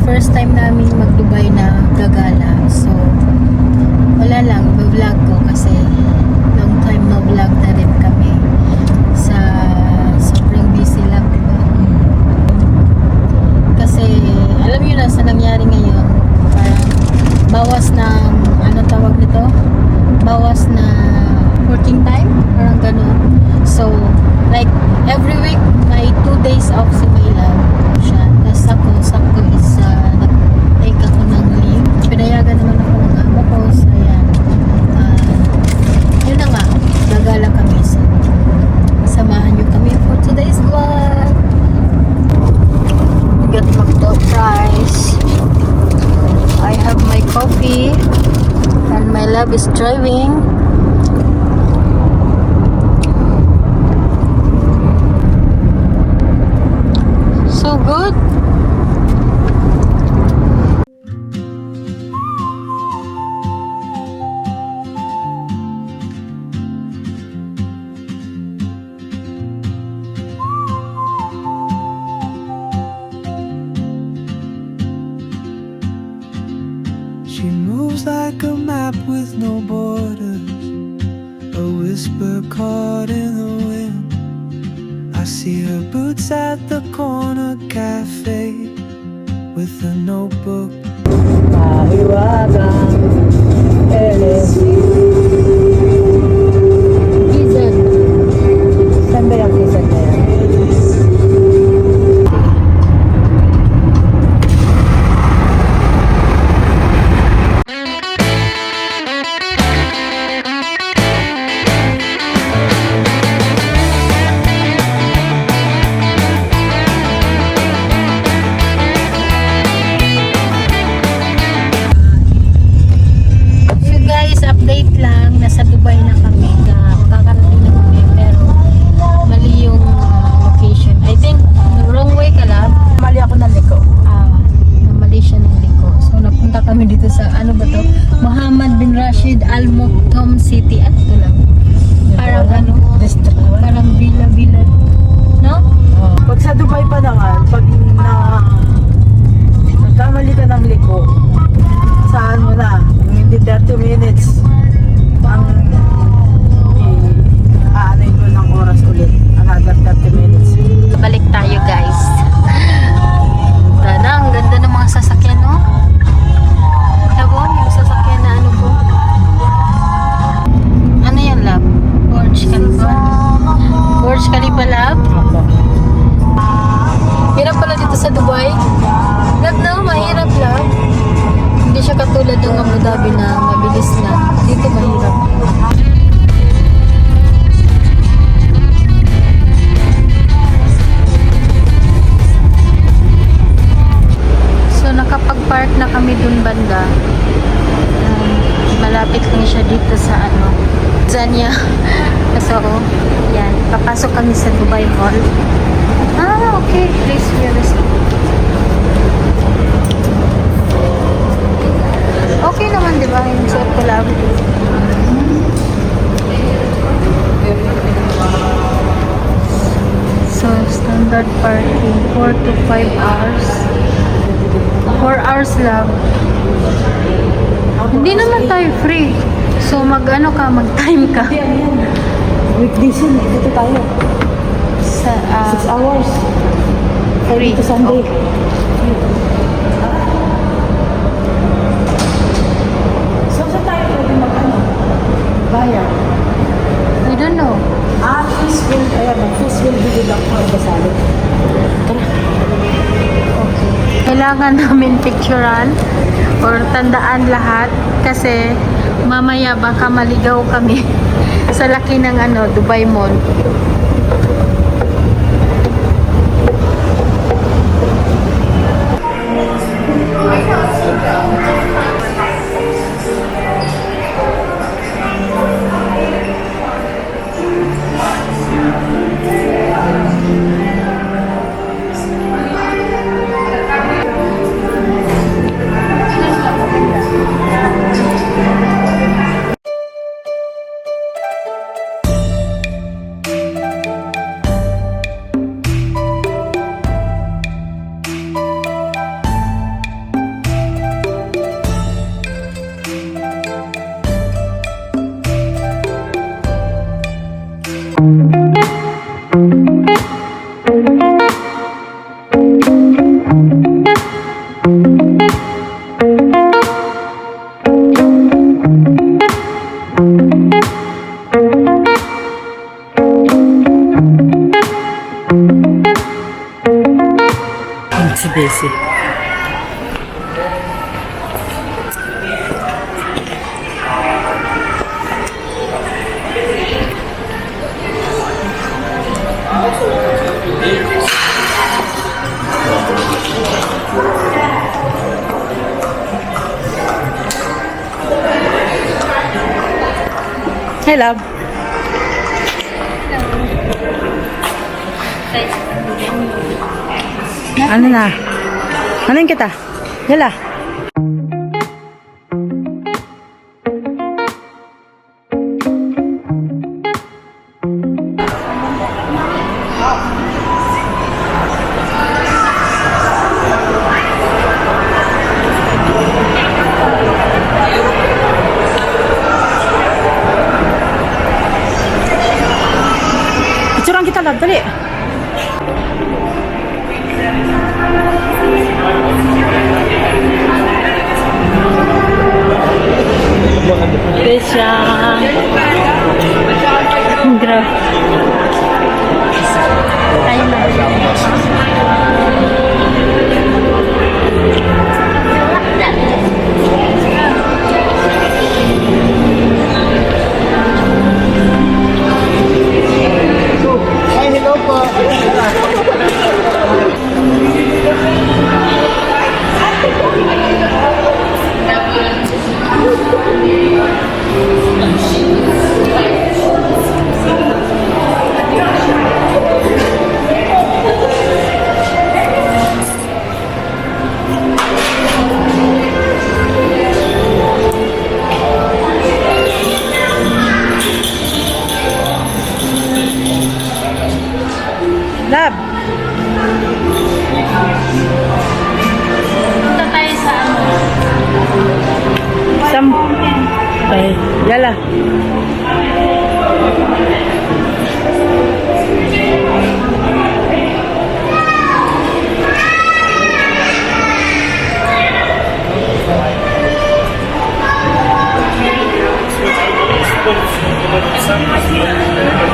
first time namin mag-Dubai na gagala. So, wala lang, vlog ko kasi long time no vlog na rin kami sa sobrang busy lang, diba? Kasi, alam nyo na sa nangyari ngayon, parang bawas ng, ano tawag nito? Bawas na working time, parang ganun. So, like, every week, may 2 days off si Mila siya. Tapos ako, sakto is, nag-take ako ng leave. Pinayagan naman ako ng amo ko. So, ayan. Yun na nga, gagala kami. So, samahan nyo kami for today's vlog. We got McDo fries. I have my coffee. And my love is driving. So good. She moves like a map with no borders, a whisper caught in the wind. I see her boots at the corner cafe with a notebook. Kizan. Saan ba yung Kizan na yan? Update lang, nasa Dubai na kami, kakarating na kami, pero mali yung location. I think, wrong way ka lang. Mali ako ng liko. Mali siya ng liko. So, napunta kami dito sa, ano ba to? Muhammad bin Rashid Al Maktoum City. At ito lang. Parang ano? District. Parang villa. No? Pag sa Dubai pa naman, pag nagkamali ka ng liko, saan mo na? Hindi 30 minutes ang aanay mo ng oras ulit. Another 30 minutes. Balik tayo, guys. Tara, ang ganda ng mga sasakyan, no? Tabo, yung sasakyan na ano po. Ano yan, lab? Burj Khalifa. Burj Khalifa, lab? Hirap pala dito sa Dubai. Lab, no? Mahirap, lab. Hindi siya katulad ng Abu Dhabi na mabilis na. Dito mahirap. So nakapag-park na kami dun banda. Malapit lang siya dito sa ano, Zania. So, yan. Papasok kami sa Dubai Mall. Okay. Please, we respect. Okay naman, di ba? Yung suot ko lang. So, standard parking. 4 to 5 hours. 4 hours lang. Hindi naman tayo free. So, mag-ano ka, mag-time ka. Weekdays yun, dito tayo. Sa, 6 hours. free. Ito Sunday. So, saan tayo pwede mag-ano? Bayar. We don't know. Fees will, fees will be deducted from the salary. Tara. Okay. Kailangan namin picturean or tandaan lahat kasi mamaya baka maligaw kami sa laki ng ano, Dubai Mall. Si Daisy. Hey, love. Ano na? Anin kita? Yala. Picturean kita, love. Dali. Besya. Grabe. Tayo na. Love. Punta tayo sa ano. Sam. Ay, yala.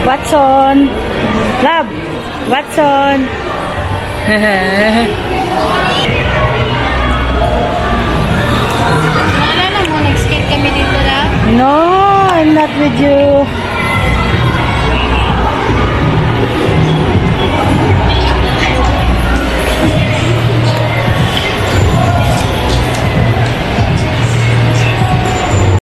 Watson. Love. Watson. Naalala mo, nag-skate kami dito na. No, I'm not with you.